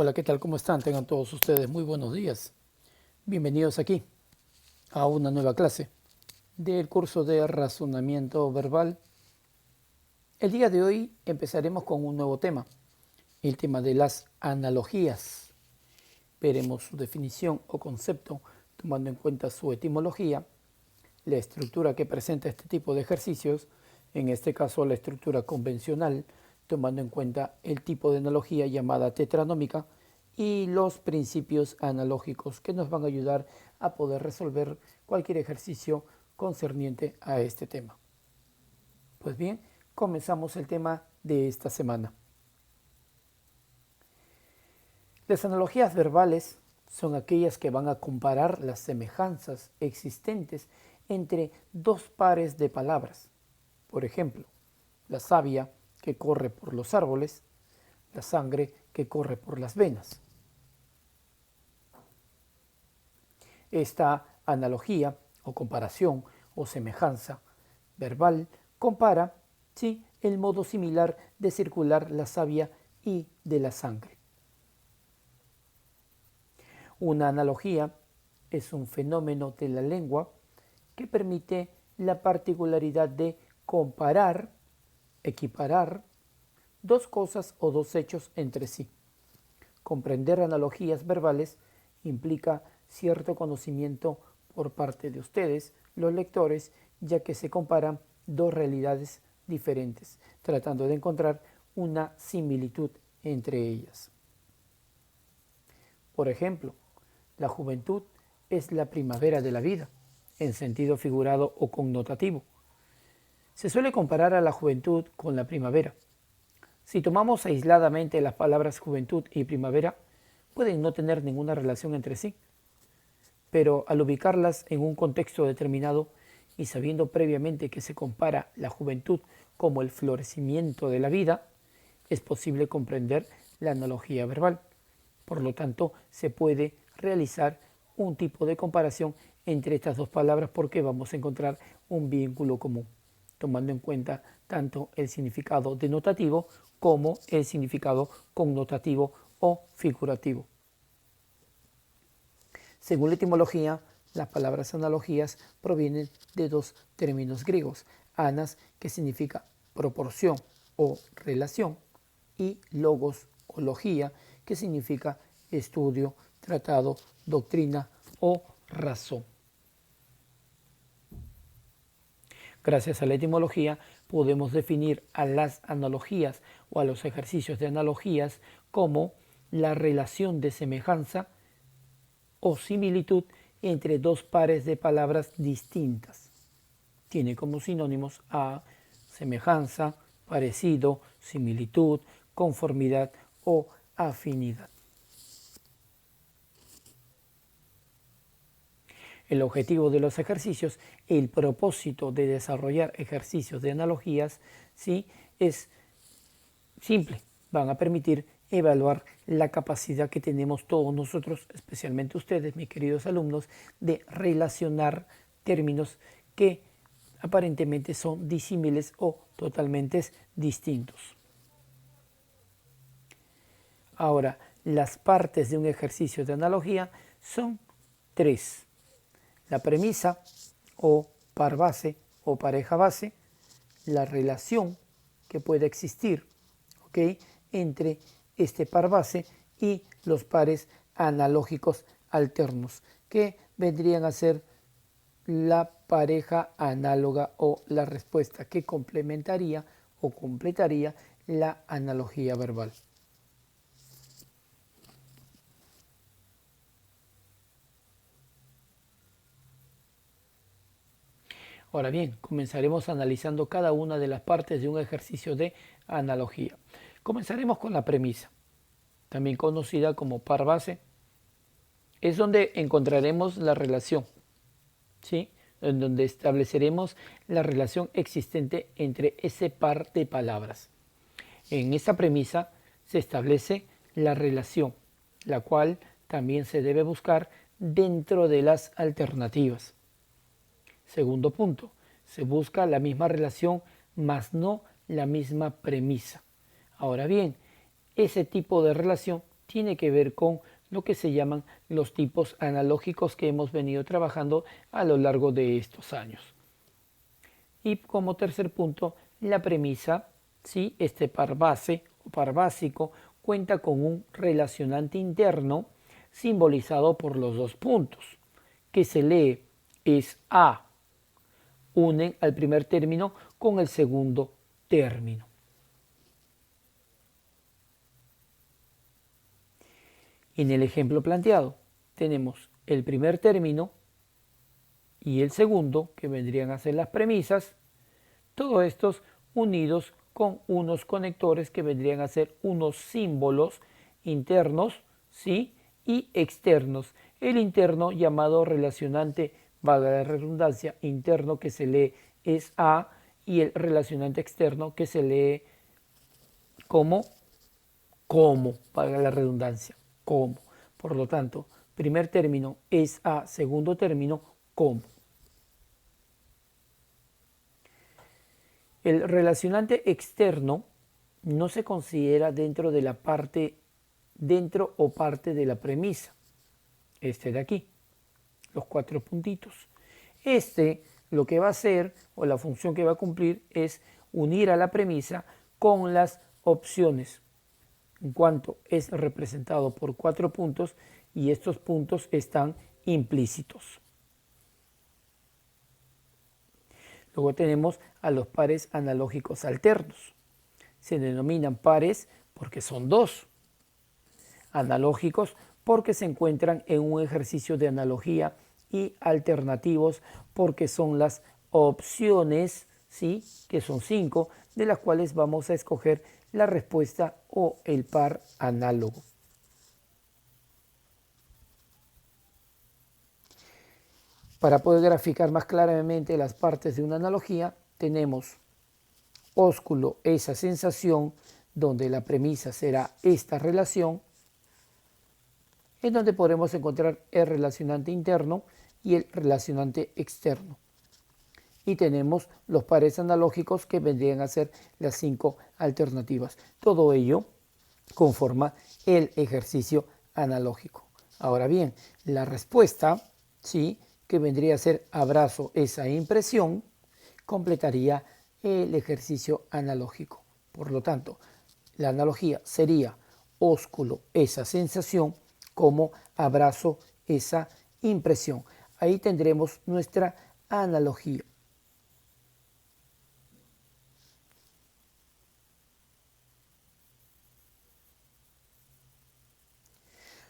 Hola, ¿qué tal? ¿Cómo están? Tengan todos ustedes muy buenos días. Bienvenidos aquí a una nueva clase del curso de razonamiento verbal. El día de hoy empezaremos con un nuevo tema, el tema de las analogías. Veremos su definición o concepto tomando en cuenta su etimología, la estructura que presenta este tipo de ejercicios, en este caso la estructura convencional, tomando en cuenta el tipo de analogía llamada tetranómica, y los principios analógicos que nos van a ayudar a poder resolver cualquier ejercicio concerniente a este tema. Pues bien, comenzamos el tema de esta semana. Las analogías verbales son aquellas que van a comparar las semejanzas existentes entre dos pares de palabras. Por ejemplo, la savia que corre por los árboles, la sangre que corre por las venas. Esta analogía o comparación o semejanza verbal compara, ¿sí?, el modo similar de circular la savia y de la sangre. Una analogía es un fenómeno de la lengua que permite la particularidad de comparar, equiparar dos cosas o dos hechos entre sí. Comprender analogías verbales implica cierto conocimiento por parte de ustedes, los lectores, ya que se comparan dos realidades diferentes, tratando de encontrar una similitud entre ellas. Por ejemplo, la juventud es la primavera de la vida, en sentido figurado o connotativo. Se suele comparar a la juventud con la primavera. Si tomamos aisladamente las palabras juventud y primavera, pueden no tener ninguna relación entre sí, pero al ubicarlas en un contexto determinado y sabiendo previamente que se compara la juventud como el florecimiento de la vida, es posible comprender la analogía verbal. Por lo tanto, se puede realizar un tipo de comparación entre estas dos palabras porque vamos a encontrar un vínculo común, tomando en cuenta tanto el significado denotativo como el significado connotativo o figurativo. Según la etimología, las palabras analogías provienen de dos términos griegos, anas, que significa proporción o relación, y logos o logía, que significa estudio, tratado, doctrina o razón. Gracias a la etimología podemos definir a las analogías o a los ejercicios de analogías como la relación de semejanza o similitud entre dos pares de palabras distintas. Tiene como sinónimos a semejanza, parecido, similitud, conformidad o afinidad. El objetivo de los ejercicios, el propósito de desarrollar ejercicios de analogías, ¿sí?, es simple. Van a permitir evaluar la capacidad que tenemos todos nosotros, especialmente ustedes, mis queridos alumnos, de relacionar términos que aparentemente son disímiles o totalmente distintos. Ahora, las partes de un ejercicio de analogía son tres: la premisa o par base o pareja base, la relación que puede existir, ¿okay?, entre este par base y los pares analógicos alternos, que vendrían a ser la pareja análoga o la respuesta que complementaría o completaría la analogía verbal. Ahora bien, comenzaremos analizando cada una de las partes de un ejercicio de analogía. Comenzaremos con la premisa, también conocida como par base. Es donde encontraremos la relación, ¿sí?, en donde estableceremos la relación existente entre ese par de palabras. En esta premisa se establece la relación, la cual también se debe buscar dentro de las alternativas. Segundo punto, se busca la misma relación, mas no la misma premisa. Ahora bien, ese tipo de relación tiene que ver con lo que se llaman los tipos analógicos que hemos venido trabajando a lo largo de estos años. Y como tercer punto, la premisa, ¿sí? Este par base o par básico cuenta con un relacionante interno simbolizado por los dos puntos, que se lee es A. Unen al primer término con el segundo término. En el ejemplo planteado tenemos el primer término y el segundo, que vendrían a ser las premisas, todos estos unidos con unos conectores que vendrían a ser unos símbolos internos, ¿sí? Y externos. El interno llamado relacionante, valga la redundancia, interno que se lee es A, y el relacionante externo que se lee como, valga la redundancia, como. Por lo tanto, primer término es A, segundo término como. El relacionante externo no se considera dentro de la parte, dentro o parte de la premisa. Este de aquí, los 4 puntitos. Este lo que va a hacer, o la función que va a cumplir, es unir a la premisa con las opciones, en cuanto es representado por 4 puntos y estos puntos están implícitos. Luego tenemos a los pares analógicos alternos. Se denominan pares porque son dos. Analógicos porque se encuentran en un ejercicio de analogía, y alternativos porque son las opciones, ¿sí? Que son 5, de las cuales vamos a escoger la respuesta o el par análogo. Para poder graficar más claramente las partes de una analogía, tenemos ósculo, esa sensación, donde la premisa será esta relación, en donde podremos encontrar el relacionante interno y el relacionante externo. Y tenemos los pares analógicos que vendrían a ser las 5 alternativas. Todo ello conforma el ejercicio analógico. Ahora bien, la respuesta, ¿sí?, que vendría a ser abrazo esa impresión, completaría el ejercicio analógico. Por lo tanto, la analogía sería ósculo esa sensación como abrazo esa impresión. Ahí tendremos nuestra analogía.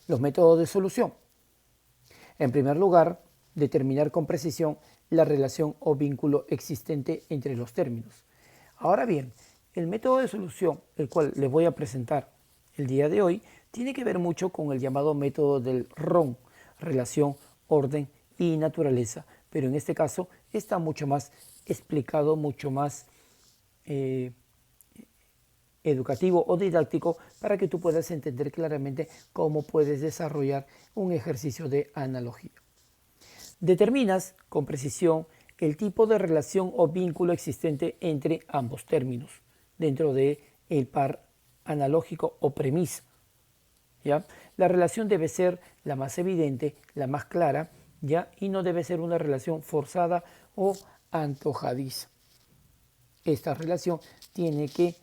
Los métodos de solución. En primer lugar, determinar con precisión la relación o vínculo existente entre los términos. Ahora bien, el método de solución, el cual les voy a presentar el día de hoy, tiene que ver mucho con el llamado método del RON, relación, orden y naturaleza, pero en este caso está mucho más explicado, mucho más educativo o didáctico, para que tú puedas entender claramente cómo puedes desarrollar un ejercicio de analogía. Determinas con precisión el tipo de relación o vínculo existente entre ambos términos dentro del par analógico o premisa. ¿Ya? La relación debe ser la más evidente, la más clara, ¿ya? Y no debe ser una relación forzada o antojadiza. Esta relación tiene que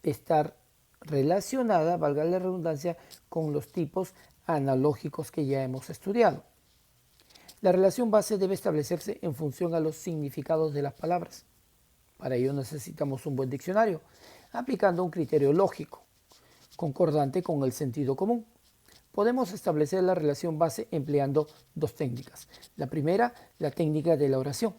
estar relacionada, valga la redundancia, con los tipos analógicos que ya hemos estudiado. La relación base debe establecerse en función a los significados de las palabras. Para ello necesitamos un buen diccionario, aplicando un criterio lógico, concordante con el sentido común. Podemos establecer la relación base empleando dos técnicas. La primera, la técnica de la oración.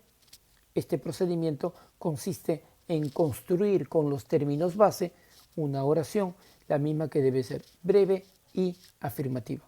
Este procedimiento consiste en construir con los términos base una oración, la misma que debe ser breve y afirmativa.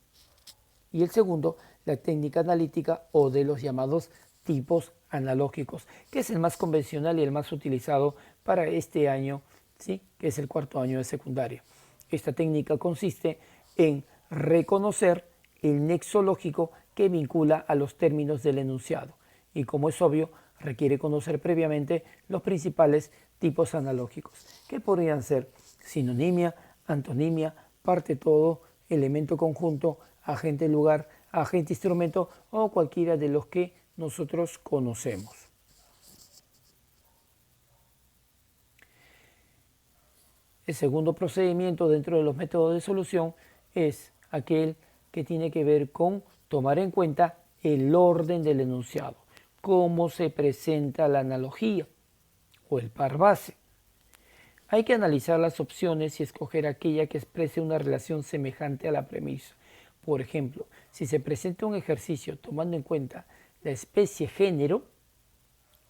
Y el segundo, la técnica analítica o de los llamados tipos analógicos, que es el más convencional y el más utilizado para este año, ¿sí?, que es el cuarto año de secundaria. Esta técnica consiste en reconocer el nexo lógico que vincula a los términos del enunciado, y como es obvio, requiere conocer previamente los principales tipos analógicos, que podrían ser sinonimia, antonimia, parte todo, elemento conjunto, agente lugar, agente instrumento o cualquiera de los que nosotros conocemos. El segundo procedimiento dentro de los métodos de solución es aquel que tiene que ver con tomar en cuenta el orden del enunciado, cómo se presenta la analogía o el par base. Hay que analizar las opciones y escoger aquella que exprese una relación semejante a la premisa. Por ejemplo, si se presenta un ejercicio tomando en cuenta la especie género,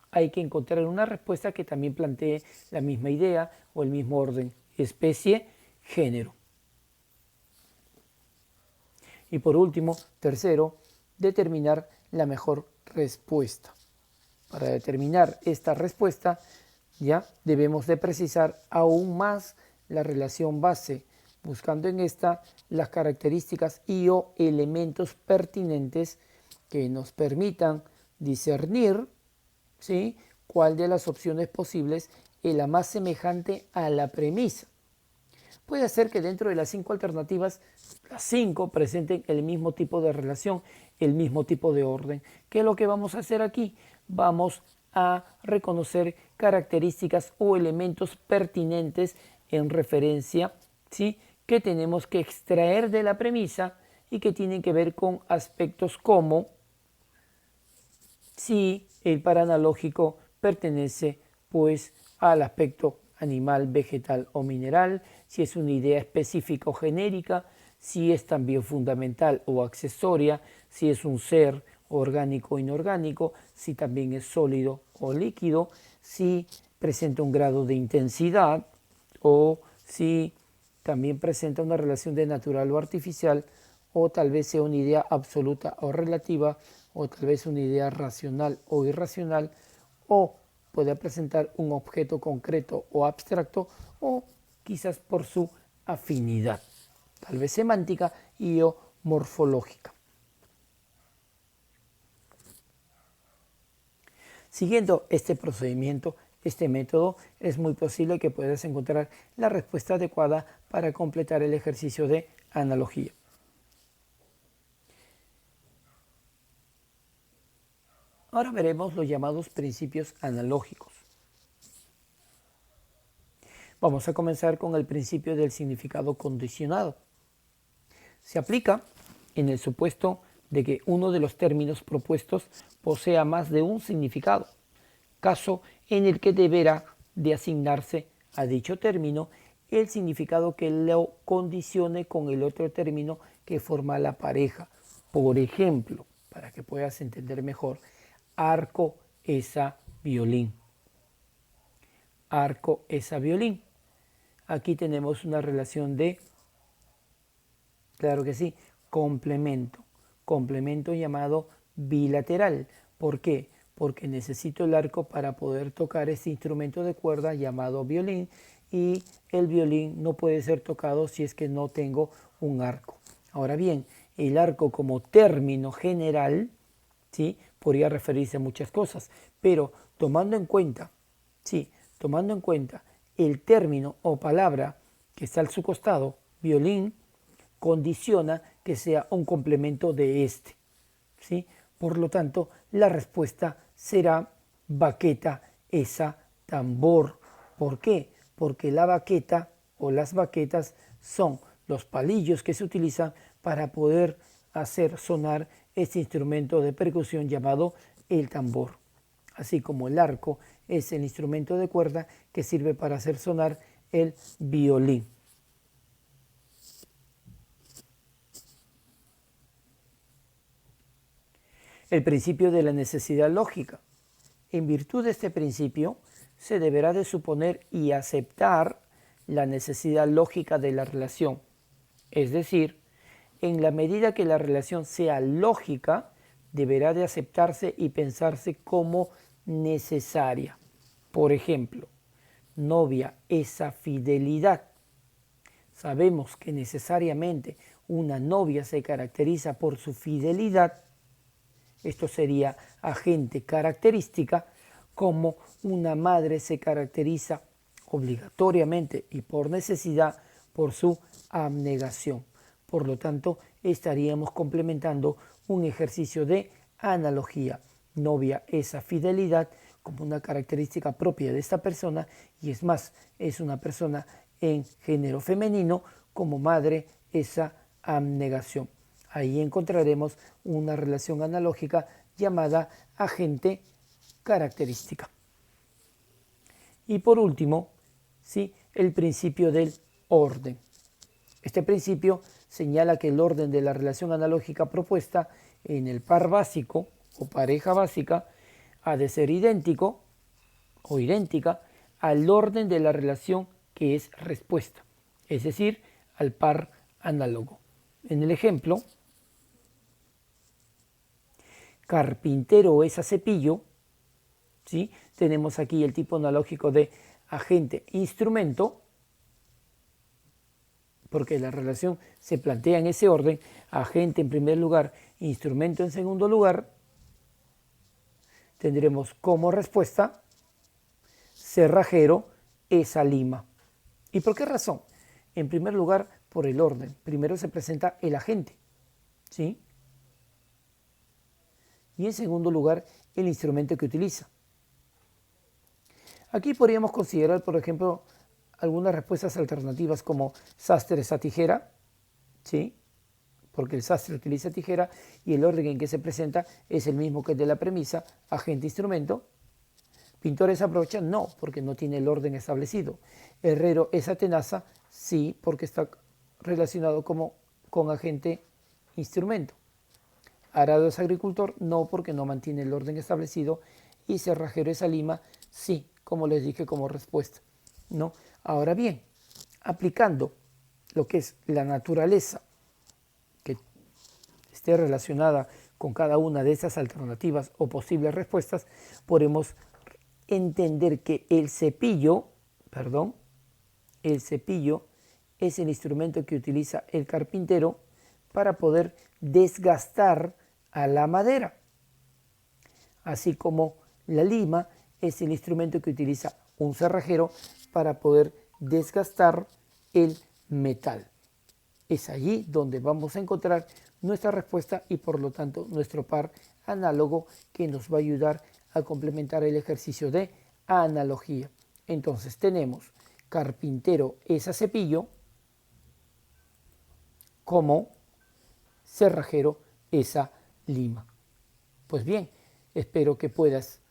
hay que encontrar una respuesta que también plantee la misma idea o el mismo orden, especie, género. Y por último, tercero, determinar la mejor respuesta. Para determinar esta respuesta, ya debemos de precisar aún más la relación base, buscando en esta las características y o elementos pertinentes que nos permitan discernir, ¿sí?, cuál de las opciones posibles es la más semejante a la premisa. Puede ser que dentro de las 5 alternativas, las 5 presenten el mismo tipo de relación, el mismo tipo de orden. ¿Qué es lo que vamos a hacer aquí? Vamos a reconocer características o elementos pertinentes en referencia, ¿sí?, que tenemos que extraer de la premisa y que tienen que ver con aspectos como si el par analógico pertenece pues al aspecto animal, vegetal o mineral, si es una idea específica o genérica, si es también fundamental o accesoria, si es un ser orgánico o inorgánico, si también es sólido o líquido, si presenta un grado de intensidad o si también presenta una relación de natural o artificial, o tal vez sea una idea absoluta o relativa, o tal vez una idea racional o irracional, o puede presentar un objeto concreto o abstracto, o quizás por su afinidad, tal vez semántica y o morfológica. Siguiendo este procedimiento, este método, es muy posible que puedas encontrar la respuesta adecuada para completar el ejercicio de analogía. Ahora veremos los llamados principios analógicos. Vamos a comenzar con el principio del significado condicionado. Se aplica en el supuesto de que uno de los términos propuestos posea más de un significado, caso en el que deberá de asignarse a dicho término el significado que lo condicione con el otro término que forma la pareja. Por ejemplo, para que puedas entender mejor, arco, esa, violín. Arco, esa, violín. Aquí tenemos una relación de, claro que sí, complemento. Complemento llamado bilateral. ¿Por qué? Porque necesito el arco para poder tocar este instrumento de cuerda llamado violín, y el violín no puede ser tocado si es que no tengo un arco. Ahora bien, el arco como término general, ¿sí?, podría referirse a muchas cosas, pero tomando en cuenta el término o palabra que está a su costado, violín, condiciona que sea un complemento de este, ¿sí? Por lo tanto, la respuesta será baqueta, esa, tambor. ¿Por qué? Porque la baqueta o las baquetas son los palillos que se utilizan para poder hacer sonar este instrumento de percusión llamado el tambor. Así como el arco es el instrumento de cuerda que sirve para hacer sonar el violín. El principio de la necesidad lógica. En virtud de este principio, se deberá de suponer y aceptar la necesidad lógica de la relación. Es decir, en la medida que la relación sea lógica, deberá de aceptarse y pensarse como necesaria. Por ejemplo, novia, esa fidelidad. Sabemos que necesariamente una novia se caracteriza por su fidelidad. Esto sería agente característica, como una madre se caracteriza obligatoriamente y por necesidad por su abnegación. Por lo tanto, estaríamos complementando un ejercicio de analogía. Novia, esa fidelidad como una característica propia de esta persona, y es más, es una persona en género femenino. Como madre, esa abnegación. Ahí encontraremos una relación analógica llamada agente característica. Y por último, ¿sí?, el principio del orden. Este principio señala que el orden de la relación analógica propuesta en el par básico o pareja básica ha de ser idéntico o idéntica al orden de la relación que es respuesta, es decir, al par análogo. En el ejemplo, carpintero es a cepillo, ¿sí?, tenemos aquí el tipo analógico de agente instrumento, porque la relación se plantea en ese orden: agente en primer lugar, instrumento en segundo lugar. Tendremos como respuesta cerrajero esa lima. ¿Y por qué razón? En primer lugar, por el orden. Primero se presenta el agente, ¿sí?, y en segundo lugar el instrumento que utiliza. Aquí podríamos considerar, por ejemplo, algunas respuestas alternativas como sastre es a tijera, ¿sí?, porque el sastre utiliza tijera y el orden en que se presenta es el mismo que el de la premisa, agente instrumento. Pintor es a brocha, no, porque no tiene el orden establecido. Herrero es a tenaza, sí, porque está relacionado con agente instrumento. Arado es agricultor, no, porque no mantiene el orden establecido. Y cerrajero es a lima, sí, como les dije como respuesta, ¿no? Ahora bien, aplicando lo que es la naturaleza que esté relacionada con cada una de esas alternativas o posibles respuestas, podemos entender que el cepillo es el instrumento que utiliza el carpintero para poder desgastar a la madera, así como la lima es el instrumento que utiliza un cerrajero para poder desgastar el metal. Es allí donde vamos a encontrar nuestra respuesta y por lo tanto nuestro par análogo que nos va a ayudar a complementar el ejercicio de analogía. Entonces tenemos carpintero es a cepillo como cerrajero es a lima. Pues bien, espero que puedas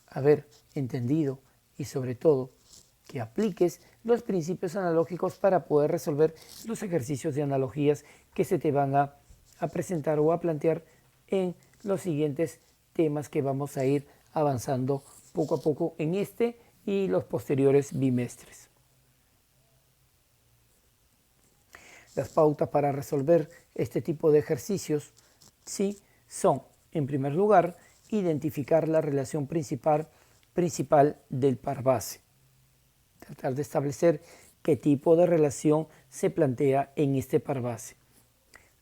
haber entendido y sobre todo que apliques los principios analógicos para poder resolver los ejercicios de analogías que se te van a presentar o a plantear en los siguientes temas que vamos a ir avanzando poco a poco en este y los posteriores bimestres. Las pautas para resolver este tipo de ejercicios, sí, son, en primer lugar, identificar la relación principal del par base. Tratar de establecer qué tipo de relación se plantea en este par base.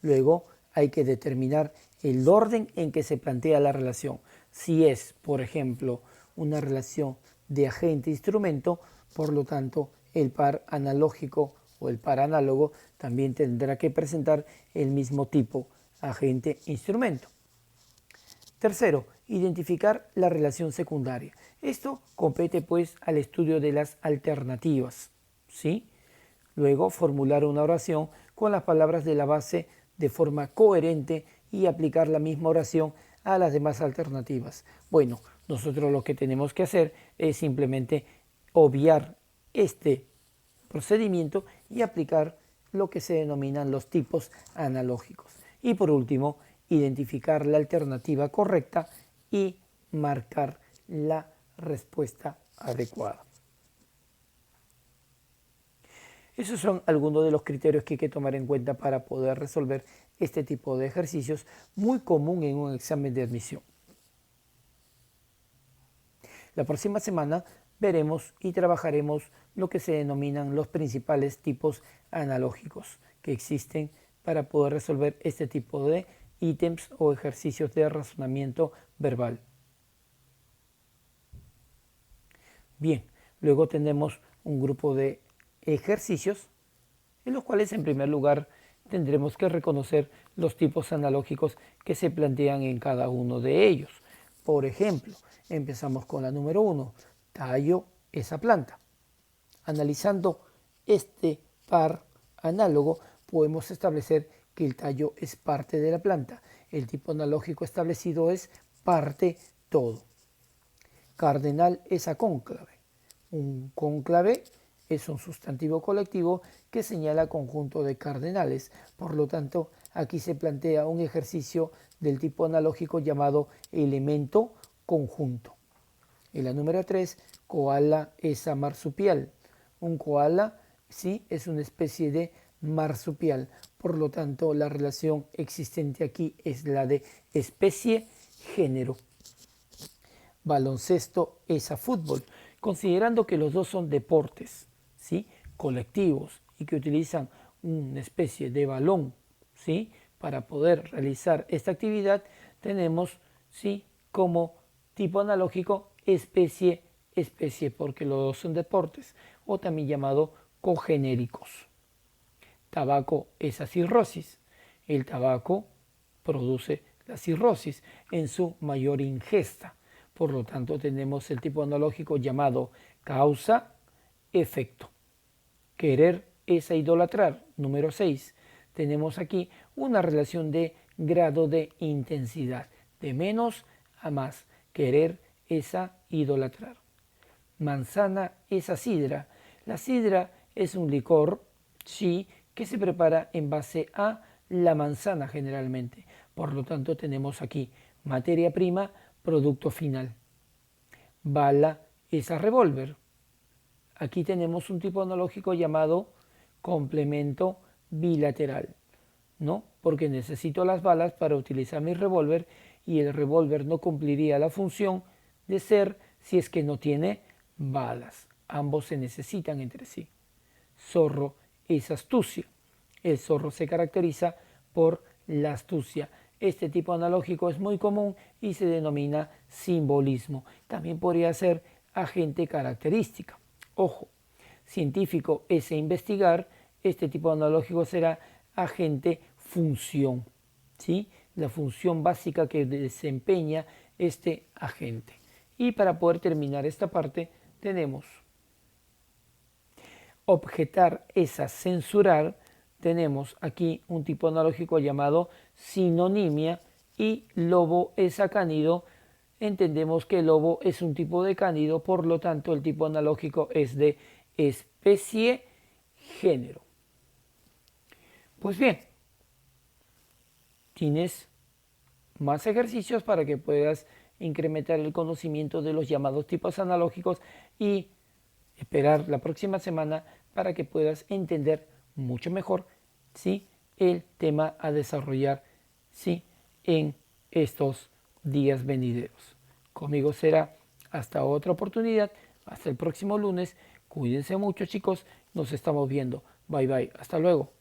Luego hay que determinar el orden en que se plantea la relación. Si es, por ejemplo, una relación de agente-instrumento, por lo tanto, el par analógico o el par análogo también tendrá que presentar el mismo tipo, agente-instrumento. Tercero, identificar la relación secundaria. Esto compete pues al estudio de las alternativas, ¿sí? Luego, formular una oración con las palabras de la base de forma coherente y aplicar la misma oración a las demás alternativas. Bueno, nosotros lo que tenemos que hacer es simplemente obviar este procedimiento y aplicar lo que se denominan los tipos analógicos. Y por último, identificar la alternativa correcta y marcar la respuesta adecuada. Esos son algunos de los criterios que hay que tomar en cuenta para poder resolver este tipo de ejercicios, muy común en un examen de admisión. La próxima semana veremos y trabajaremos lo que se denominan los principales tipos analógicos que existen para poder resolver este tipo de ítems o ejercicios de razonamiento verbal. Bien, luego tenemos un grupo de ejercicios en los cuales en primer lugar tendremos que reconocer los tipos analógicos que se plantean en cada uno de ellos. Por ejemplo, empezamos con la número 1, tallo, esa planta. Analizando este par análogo, podemos establecer que el tallo es parte de la planta. El tipo analógico establecido es parte todo. Cardenal es acónclave. Un cónclave es un sustantivo colectivo que señala conjunto de cardenales. Por lo tanto, aquí se plantea un ejercicio del tipo analógico llamado elemento conjunto. En la número 3, koala esa marsupial. Un koala, sí, es una especie de marsupial. Por lo tanto, la relación existente aquí es la de especie-género. Baloncesto es a fútbol. Considerando que los dos son deportes, ¿sí?, colectivos y que utilizan una especie de balón, ¿sí?, para poder realizar esta actividad, tenemos, ¿sí?, como tipo analógico especie, porque los dos son deportes, o también llamado cogenéricos. Tabaco es acirrosis. El tabaco produce la cirrosis en su mayor ingesta. Por lo tanto, tenemos el tipo analógico llamado causa-efecto. Querer es a idolatrar. Número 6. Tenemos aquí una relación de grado de intensidad, de menos a más. Querer es a idolatrar. Manzana es a sidra. La sidra es un licor, sí, que se prepara en base a la manzana generalmente. Por lo tanto, tenemos aquí materia prima, producto final. Bala es a revólver. Aquí tenemos un tipo analógico llamado complemento bilateral, ¿no? Porque necesito las balas para utilizar mi revólver y el revólver no cumpliría la función de ser si es que no tiene balas. Ambos se necesitan entre sí. Zorro es astucia. El zorro se caracteriza por la astucia. Este tipo analógico es muy común y se denomina simbolismo. También podría ser agente característica. Ojo, científico es investigar. Este tipo analógico será agente función, ¿sí?, la función básica que desempeña este agente. Y para poder terminar esta parte tenemos objetar es a censurar. Tenemos aquí un tipo analógico llamado sinonimia y lobo es a cánido. Entendemos que el lobo es un tipo de cánido, por lo tanto el tipo analógico es de especie-género. Pues bien, tienes más ejercicios para que puedas incrementar el conocimiento de los llamados tipos analógicos y esperar la próxima semana para que puedas entender mucho mejor, ¿sí?, el tema a desarrollar, ¿sí?, en estos días venideros. Conmigo será hasta otra oportunidad, hasta el próximo lunes. Cuídense mucho, chicos, nos estamos viendo. Bye bye, hasta luego.